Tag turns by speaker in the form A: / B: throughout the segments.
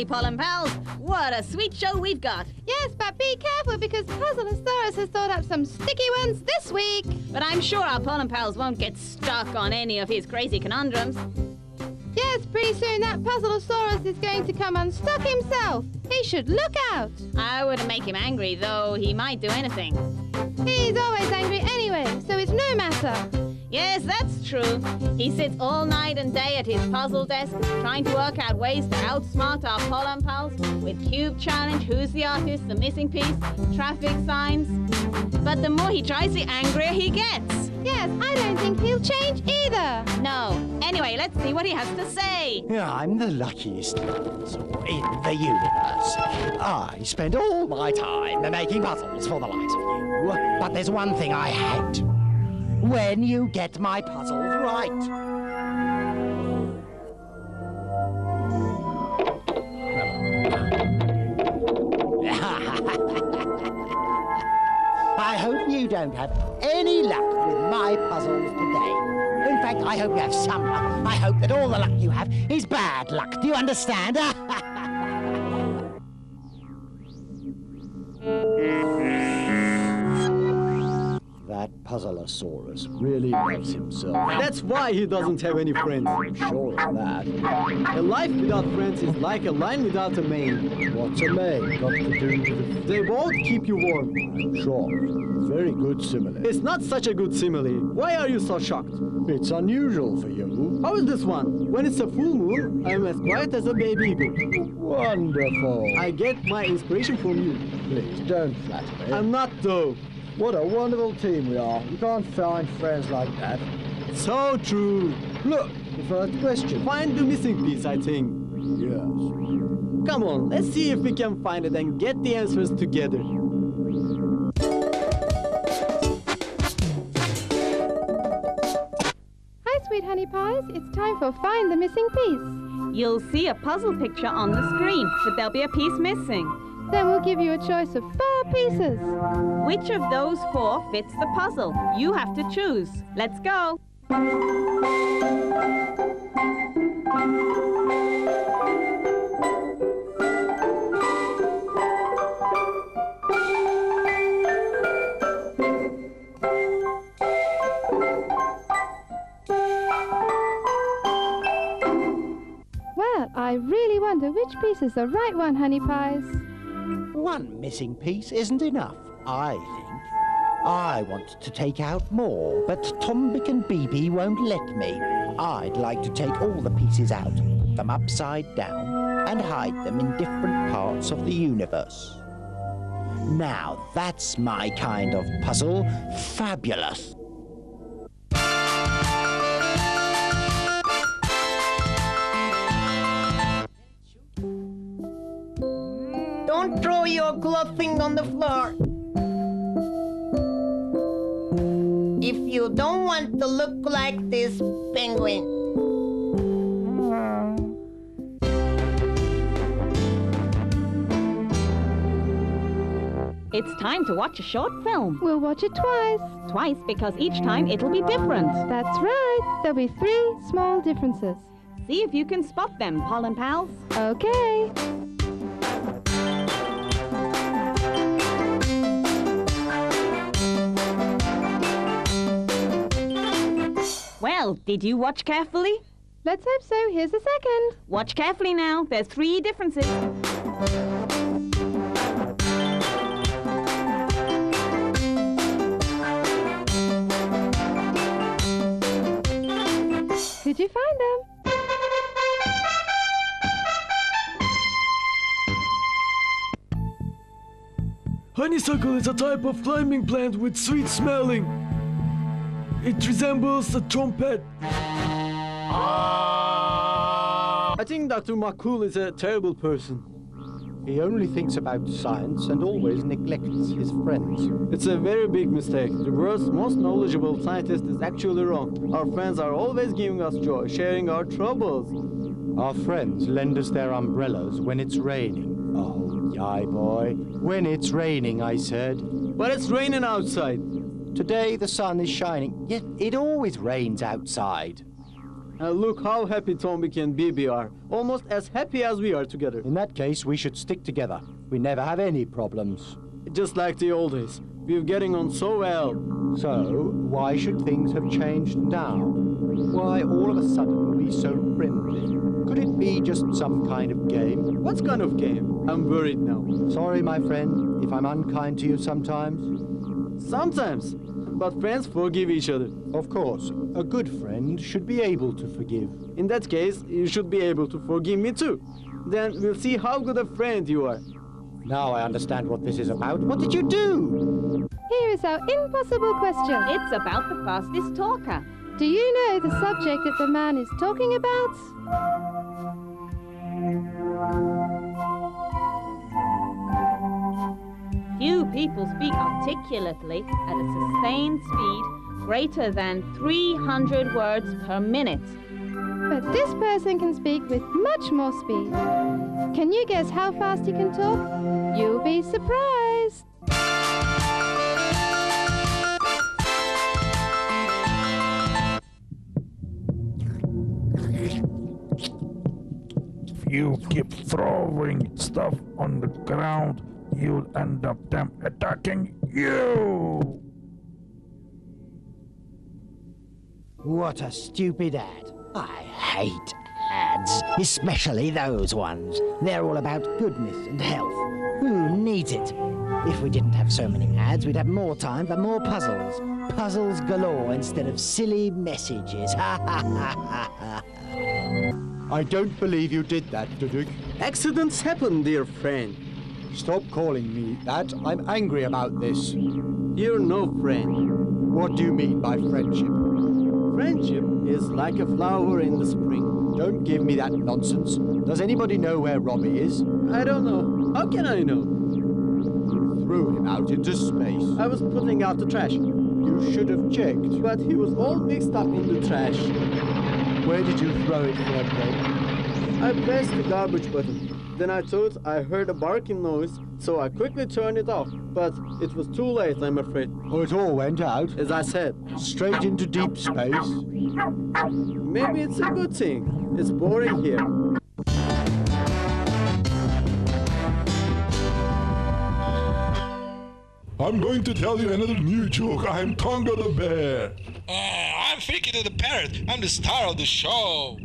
A: Pollen pals, what a sweet show we've got.
B: Yes, but be careful because PUZZLEA-SAURUS has thought up some sticky ones this week.
A: But I'm sure our pollen pals won't get stuck on any of his crazy conundrums.
B: Yes, pretty soon that PUZZLEA-SAURUS is going to come unstuck himself. He should look out.
A: I wouldn't make him angry, though he might do anything.
B: He's always angry anyway, so it's no matter.
A: Yes, that's true. He sits all night and day at his puzzle desk, trying to work out ways to outsmart our pollen pals with cube challenge, who's the artist, the missing piece, traffic signs. But the more he tries, the angrier he gets.
B: Yes, I don't think he'll change either.
A: No. Anyway, let's see what he has to say.
C: I'm the luckiest puzzle in the universe. I spend all my time making puzzles for the likes of you. But there's one thing I hate. When you get my puzzles right. I hope you don't have any luck with my puzzles today. In fact, I hope you have some luck. I hope that all the luck you have is bad luck. Do you understand? That PUZZLEA-SAURUS really loves himself.
D: That's why he doesn't have any friends.
C: I'm sure of that.
D: A life without friends is like a line without a mane.
C: What's a mane got to do with
D: They both keep you warm.
C: I'm sure. Very good simile.
D: It's not such a good simile. Why are you so shocked?
C: It's unusual for you.
D: How is this one? When it's a full moon, I'm as quiet as a baby eagle.
C: Wonderful.
D: I get my inspiration from you.
C: Please don't flatter me.
D: I'm not though.
C: What a wonderful team we are. You can't find friends like that.
D: So true.
C: Look, the first question.
D: Find the missing piece, I think.
C: Yes.
D: Come on, let's see if we can find it and get the answers together.
B: Hi, sweet honey pies. It's time for Find the Missing Piece.
A: You'll see a puzzle picture on the screen, but there'll be a piece missing.
B: Then we'll give you a choice of 4 pieces.
A: Which of those 4 fits the puzzle? You have to choose. Let's go.
B: Well, I really wonder which piece is the right one, honey pies.
C: One missing piece isn't enough, I think. I want to take out more, but Tombik and B.B won't let me. I'd like to take all the pieces out, put them upside down, and hide them in different parts of the universe. Now, that's my kind of puzzle. Fabulous.
E: Don't throw your clothing on the floor. If you don't want to look like this penguin.
A: It's time to watch a short film.
B: We'll watch it twice.
A: Twice because each time it'll be different.
B: That's right. There'll be 3 small differences.
A: See if you can spot them, pollen pals.
B: Okay.
A: Well, did you watch carefully?
B: Let's hope so. Here's the second.
A: Watch carefully now. There's 3 differences.
B: Did you find them?
F: Honeysuckle is a type of climbing plant with sweet smelling. It resembles a trumpet.
D: I think Dr. McCOOL is a terrible person.
C: He only thinks about science and always neglects his friends.
D: It's a very big mistake. The world's most knowledgeable scientist is actually wrong. Our friends are always giving us joy, sharing our troubles.
C: Our friends lend us their umbrellas when it's raining. Oh, yai boy. When it's raining, I said.
D: But it's raining outside.
C: Today the sun is shining, yet it always rains outside.
D: Look how happy Tombik and B.B are. Almost as happy as we are together.
C: In that case, we should stick together. We never have any problems.
D: Just like the old days. We're getting on so well.
C: So, why should things have changed now? Why all of a sudden be so friendly? Could it be just some kind of game?
D: What kind of game? I'm worried now.
C: Sorry, my friend, if I'm unkind to you sometimes.
D: Sometimes. But friends forgive each other.
C: Of course, a good friend should be able to forgive.
D: In that case, you should be able to forgive me too. Then we'll see how good a friend you are.
C: Now I understand what this is about. What did you do?
B: Here is our impossible question.
A: It's about the fastest talker.
B: Do you know the subject that the man is talking about?
A: Few people speak articulately at a sustained speed greater than 300 words per minute.
B: But this person can speak with much more speed. Can you guess how fast he can talk? You'll be surprised.
G: If you keep throwing stuff on the ground, you'll end up them attacking you.
C: What a stupid ad. I hate ads, especially those ones. They're all about goodness and health. Who needs it? If we didn't have so many ads, we'd have more time for more puzzles. Puzzles galore instead of silly messages. Ha ha ha ha ha. I don't believe you did that, Duduk.
D: Accidents happen, dear friend.
C: Stop calling me that. I'm angry about this.
D: You're no friend.
C: What do you mean by friendship?
D: Friendship is like a flower in the spring.
C: Don't give me that nonsense. Does anybody know where Robby is?
D: I don't know. How can I know?
C: You threw him out into space.
D: I was putting out the trash.
C: You should have checked.
D: But he was all mixed up in the trash.
C: Where did you throw it from then?
D: I pressed the garbage button. Then I thought I heard a barking noise, so I quickly turned it off. But it was too late, I'm afraid.
C: Oh, it all went out?
D: As I said.
C: Straight into deep space?
D: Maybe it's a good thing. It's boring here.
G: I'm going to tell you another new joke. I'm Tongo the bear.
H: I'm FIRKETE the parrot. I'm the star of the show.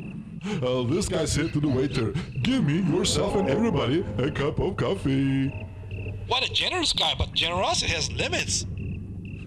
G: This guy said to the waiter, "Give me, yourself and everybody, a cup of coffee."
H: What a generous guy, but generosity has limits.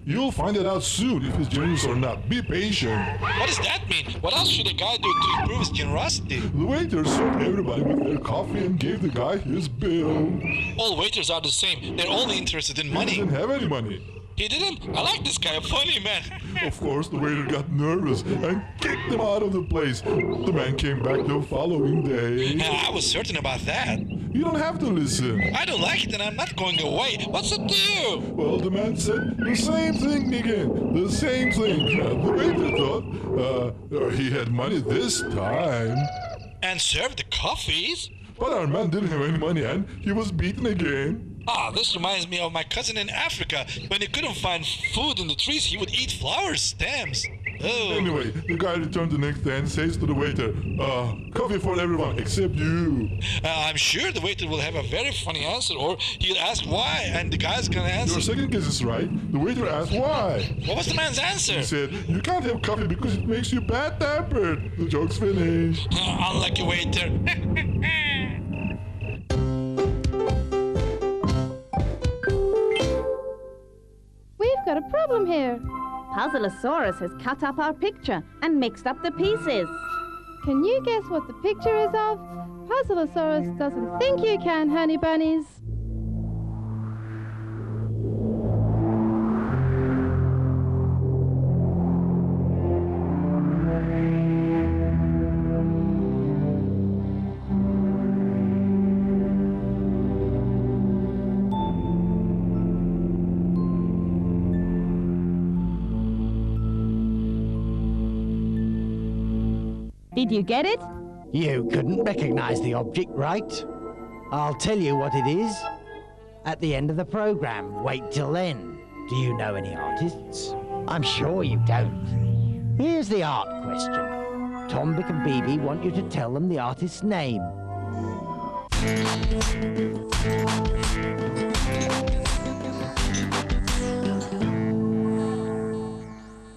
G: You'll find it out soon if he's generous or not. Be patient.
H: What does that mean? What else should a guy do to improve his generosity?
G: The waiter served everybody with their coffee and gave the guy his bill.
H: All waiters are the same. They're only interested in money.
G: He didn't have any money.
H: He didn't? I like this guy, a funny man.
G: Of course, the waiter got nervous and kicked him out of the place. The man came back the following day.
H: I was certain about that.
G: You don't have to listen.
H: I don't like it and I'm not going away. What's it do?
G: Well, the man said the same thing again. The same thing. The waiter thought he had money this time.
H: And served the coffees?
G: But our man didn't have any money and he was beaten again.
H: This reminds me of my cousin in Africa. When he couldn't find food in the trees, he would eat flowers, stems. Oh.
G: Anyway, the guy returned the next day and says to the waiter, coffee for everyone except you.
H: I'm sure the waiter will have a very funny answer, or he'll ask why, and the guy's gonna answer.
G: Your second guess is right. The waiter asked why.
H: What was the man's answer?
G: He said, you can't have coffee because it makes you bad-tempered. The joke's finished.
H: Unlucky waiter.
B: We've got a problem here.
A: PUZZLEA-SAURUS has cut up our picture and mixed up the pieces.
B: Can you guess what the picture is of? PUZZLEA-SAURUS doesn't think you can, honey bunnies.
A: Did you get it?
C: You couldn't recognize the object, right? I'll tell you what it is at the end of the program. Wait till then. Do you know any artists? I'm sure you don't. Here's the art question. Tombik and B.B want you to tell them the artist's name.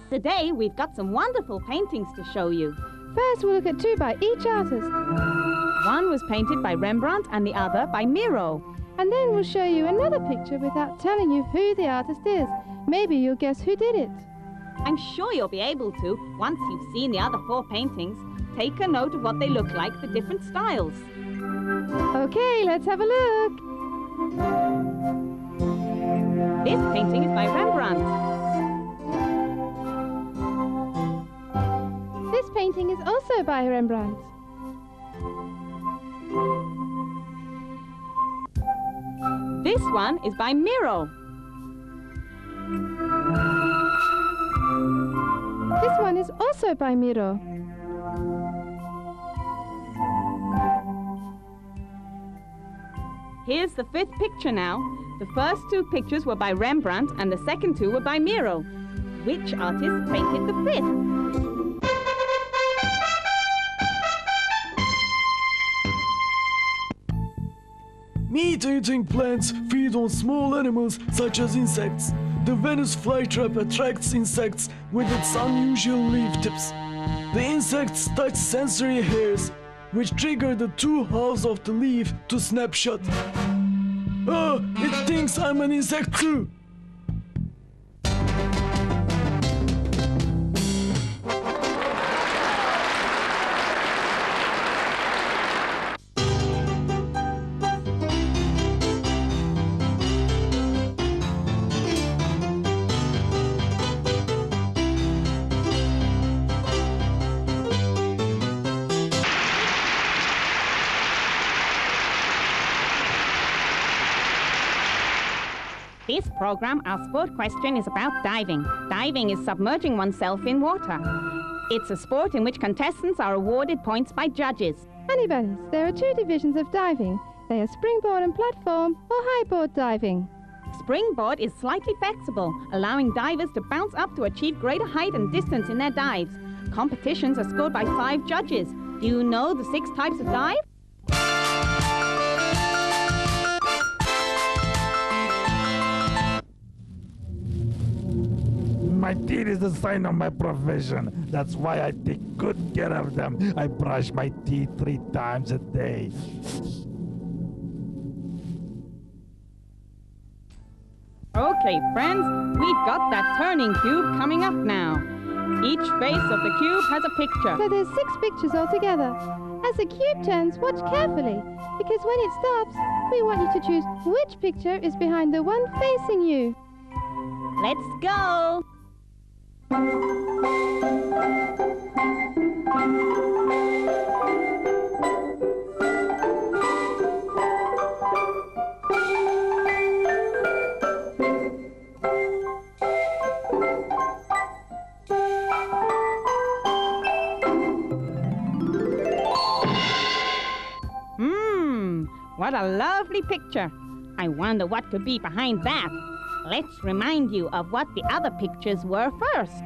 A: Today, we've got some wonderful paintings to show you.
B: First, we'll look at 2 by each artist.
A: One was painted by Rembrandt and the other by Miro.
B: And then we'll show you another picture without telling you who the artist is. Maybe you'll guess who did it.
A: I'm sure you'll be able to once you've seen the other 4 paintings. Take a note of what they look like for different styles.
B: Okay, let's have a look.
A: This painting is by Rembrandt.
B: This painting is also by Rembrandt.
A: This one is by Miro.
B: This one is also by Miro.
A: Here's the 5th picture now. The first 2 pictures were by Rembrandt and the second 2 were by Miro. Which artist painted the 5th?
F: Meat-eating plants feed on small animals such as insects. The Venus flytrap attracts insects with its unusual leaf tips. The insects touch sensory hairs, which trigger the 2 halves of the leaf to snap shut. Oh, it thinks I'm an insect too!
A: This program, our sport question is about diving. Diving is submerging oneself in water. It's a sport in which contestants are awarded points by judges.
B: Honey bunnies, there are 2 divisions of diving. They are springboard and platform, or highboard diving.
A: Springboard is slightly flexible, allowing divers to bounce up to achieve greater height and distance in their dives. Competitions are scored by 5 judges. Do you know the 6 types of dive?
I: My teeth is the sign of my profession. That's why I take good care of them. I brush my teeth 3 times a day.
A: Okay, friends, we've got that turning cube coming up now. Each face of the cube has a picture.
B: So there's 6 pictures altogether. As the cube turns, watch carefully, because when it stops, we want you to choose which picture is behind the one facing you.
A: Let's go! What a lovely picture. I wonder what could be behind that. Let's remind you of what the other pictures were first.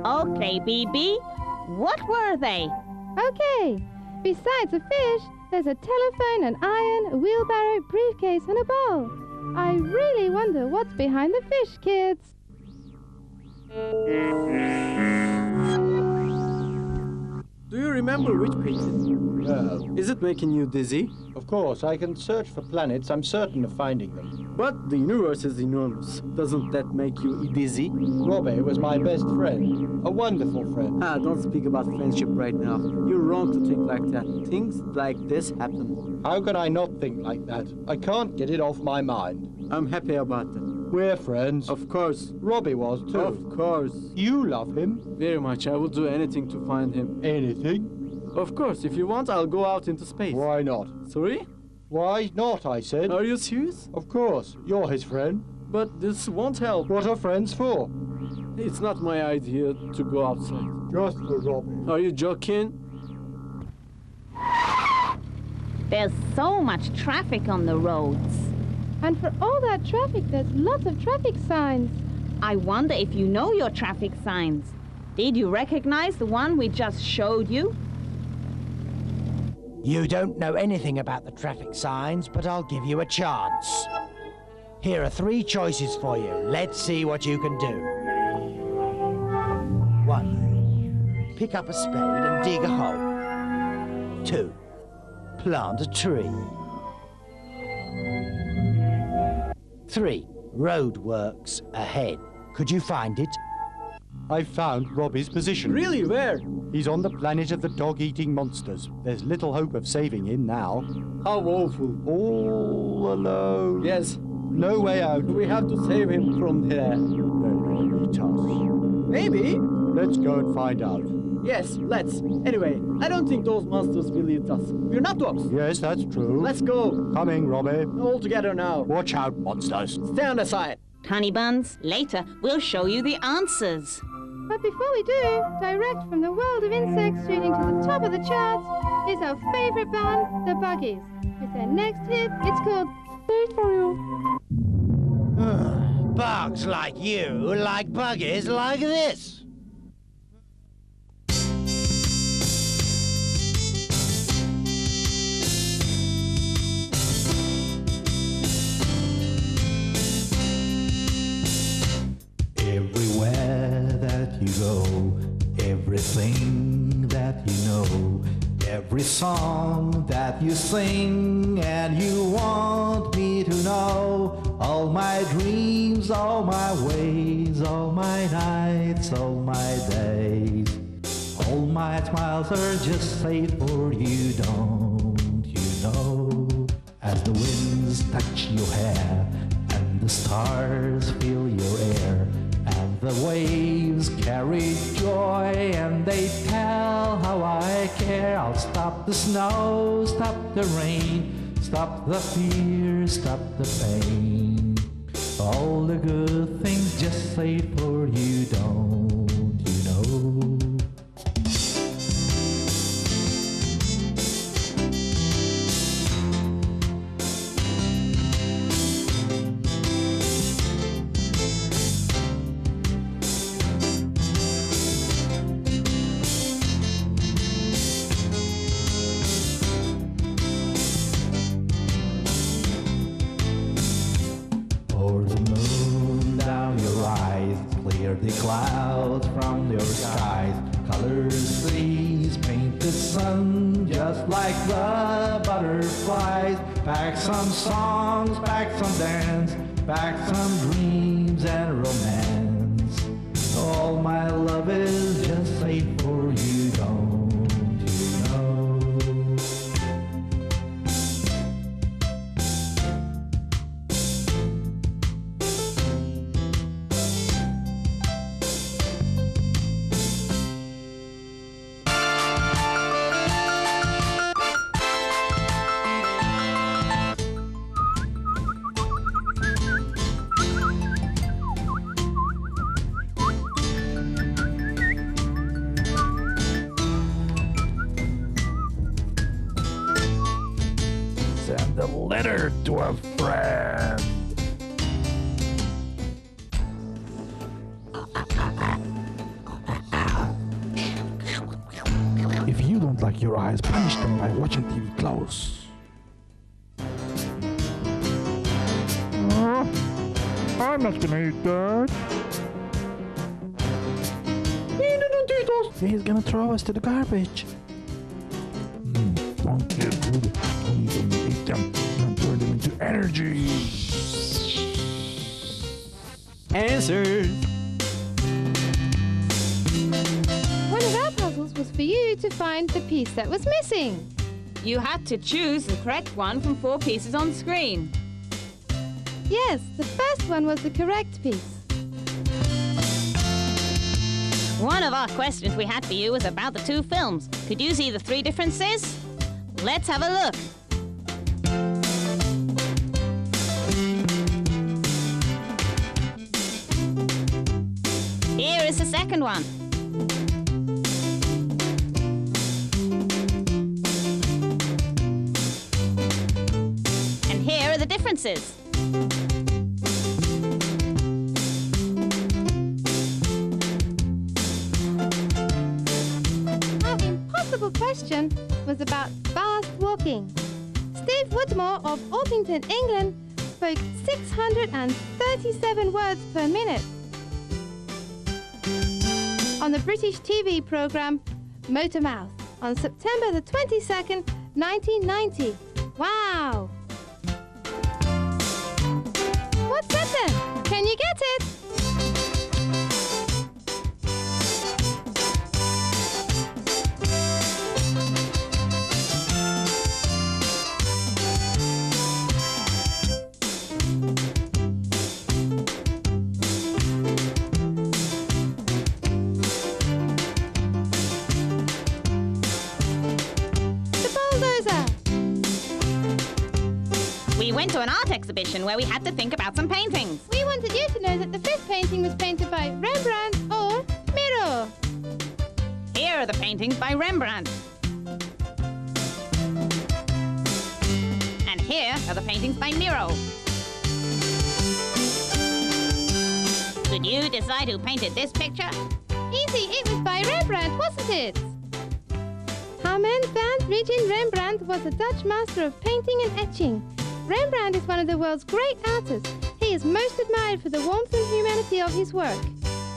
A: Okay, B.B., what were they?
B: Okay, besides a fish, there's a telephone, an iron, a wheelbarrow, briefcase, and a bowl. I really wonder what's behind the fish, kids.
D: Do you remember which picture?
C: No.
D: Is it making you dizzy?
C: Of course, I can search for planets. I'm certain of finding them.
D: But the universe is enormous. Doesn't that make you dizzy?
C: Robbie was my best friend. A wonderful friend.
D: Don't speak about friendship right now. You're wrong to think like that. Things like this happen.
C: How can I not think like that? I can't get it off my mind.
D: I'm happy about that.
C: We're friends.
D: Of course.
C: Robbie was too.
D: Of course.
C: You love him?
D: Very much. I will do anything to find him.
C: Anything?
D: Of course. If you want, I'll go out into space.
C: Why not?
D: Sorry?
C: Why not, I said.
D: Are you serious?
C: Of course. You're his friend.
D: But this won't help.
C: What are friends for?
D: It's not my idea to go outside.
C: Just for Robbie.
D: Are you joking?
A: There's so much traffic on the roads.
B: And for all that traffic, there's lots of traffic signs.
A: I wonder if you know your traffic signs. Did you recognize the one we just showed you?
C: You don't know anything about the traffic signs, but I'll give you a chance. Here are 3 choices for you. Let's see what you can do. 1. Pick up a spade and dig a hole. 2. Plant a tree. 3. Roadworks ahead. Could you find it?
J: I found Robbie's position.
D: Really? Where?
J: He's on the planet of the dog-eating monsters. There's little hope of saving him now.
D: How awful.
J: All alone.
D: Yes.
J: No way out.
D: We have to save him from there.
J: They'll eat us.
D: Maybe.
J: Let's go and find out.
D: Yes, let's. Anyway, I don't think those monsters will eat us. We're not dogs.
J: Yes, that's true.
D: Let's go.
J: Coming, Robbie.
D: All together now.
J: Watch out, monsters.
D: Stand aside.
A: Honey buns, later we'll show you the answers.
B: But before we do, direct from the world of insects shooting to the top of the charts is our favorite band, the Buggies. With their next hit, it's called Wait For You.
C: Bugs like you like buggies like this.
I: Everywhere that you go, everything that you know, every song that you sing, and you want me to know all my dreams, all my ways, all my nights, all my days. All my smiles are just saved for you, don't you know? As the winds touch your hair and the stars fill your air, and the waves carry joy and they tell how I care. I'll stop the snow, stop the rain, stop the fear, stop the pain. All the good things just say for you, don't you know? The clouds from your skies, colors trees paint the sun just like the butterflies. Pack some songs, pack some dance, pack some dreams and romance. All my love is just safe for you, don't you know? Send a letter to a friend. If you don't like your eyes, punish them by watching TV close. I'm not gonna eat that. He's gonna throw us to the garbage. Don't get good. Don't even eat them. Don't turn them into energy.
D: Answer.
B: One of our puzzles was for you to find the piece that was missing.
A: You had to choose the correct one from 4 pieces on screen.
B: Yes, the first one was the correct piece.
A: One of our questions we had for you was about the 2 films. Could you see the 3 differences? Let's have a look. Here is the second one. differences.
B: Our impossible question was about fast walking. Steve Woodmore of Orpington, England, spoke 637 words per minute. On the British TV programme Motor Mouth on September the 22nd, 1990. Wow! What's that then? Can you get it?
A: We went to an art exhibition where we had to think about some paintings.
B: We wanted you to know that the fifth painting was painted by Rembrandt or Miro.
A: Here are the paintings by Rembrandt. And here are the paintings by Miro. Could you decide who painted this picture?
B: Easy, it was by Rembrandt, wasn't it? Harmen van Rijn Rembrandt was a Dutch master of painting and etching. Rembrandt is one of the world's great artists. He is most admired for the warmth and humanity of his work.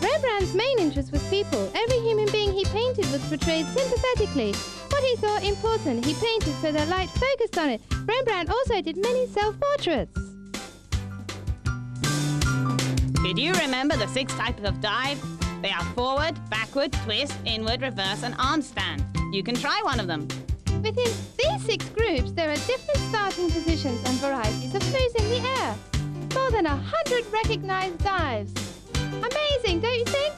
B: Rembrandt's main interest was people. Every human being he painted was portrayed sympathetically. What he thought important, he painted so that light focused on it. Rembrandt also did many self-portraits.
A: Did you remember the 6 types of dive? They are forward, backward, twist, inward, reverse, and arm stand. You can try one of them.
B: Within these 6 groups, there are different starting positions and varieties of moves in the air. More than 100 recognized dives. Amazing, don't you think?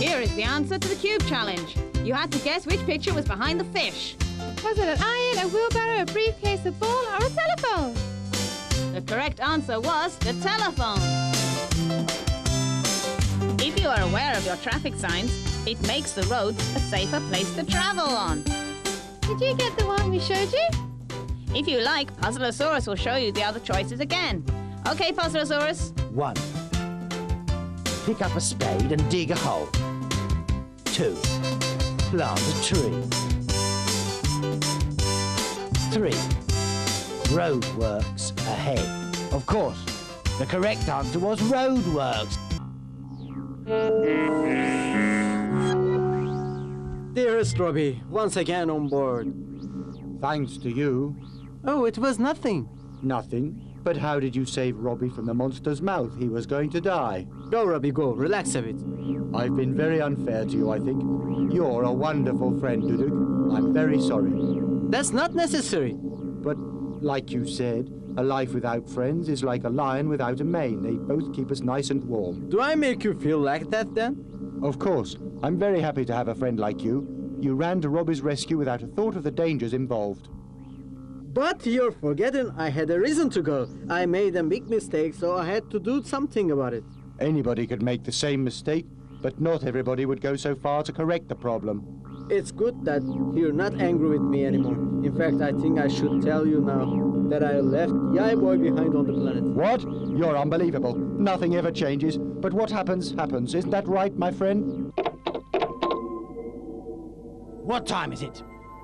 A: Here is the answer to the cube challenge. You had to guess which picture was behind the fish.
B: Was it an iron, a wheelbarrow, a briefcase, a ball, or a telephone?
A: The correct answer was the telephone. If you are aware of your traffic signs, it makes the roads a safer place to travel on.
B: Did you get the one we showed you?
A: If you like, PUZZLEA-SAURUS will show you the other choices again. Okay, PUZZLEA-SAURUS.
C: 1. Pick up a spade and dig a hole. 2. Plant a tree. 3. Roadworks ahead. Of course, the correct answer was roadworks.
D: Dearest Robby, once again on board.
J: Thanks to you.
D: Oh, it was nothing.
J: Nothing. But how did you save Robby from the monster's mouth? He was going to die.
D: Go, Robby, go. Relax a bit.
J: I've been very unfair to you, I think. You're a wonderful friend, Duduk. I'm very sorry.
D: That's not necessary.
J: But, like you said, a life without friends is like a lion without a mane. They both keep us nice and warm.
D: Do I make you feel like that, then?
J: Of course. I'm very happy to have a friend like you. You ran to Robby's rescue without a thought of the dangers involved.
D: But you're forgetting I had a reason to go. I made a big mistake, so I had to do something about it.
J: Anybody could make the same mistake, but not everybody would go so far to correct the problem.
D: It's good that you're not angry with me anymore. In fact, I think I should tell you now that I left Yai Boy behind on the planet.
J: What? You're unbelievable. Nothing ever changes, but what happens, happens. Isn't that right, my friend?
C: What time is it?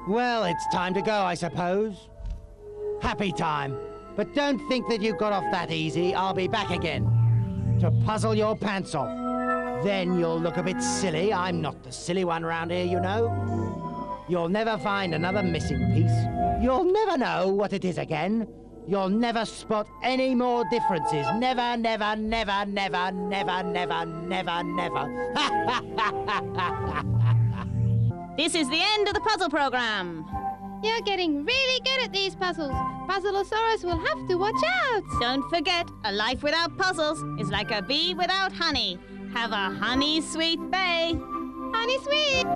C: Well, it's time to go, I suppose. Happy time. But don't think that you got off that easy. I'll be back again to puzzle your pants off. Then you'll look a bit silly. I'm not the silly one round here, you know. You'll never find another missing piece. You'll never know what it is again. You'll never spot any more differences. Never, never, never, never, never, never, never, never.
A: This is the end of the puzzle program.
B: You're getting really good at these puzzles. PUZZLEA-SAURUS will have to watch out.
A: Don't forget, a life without puzzles is like a bee without honey. Have a honey sweet bay.
B: Honey sweet.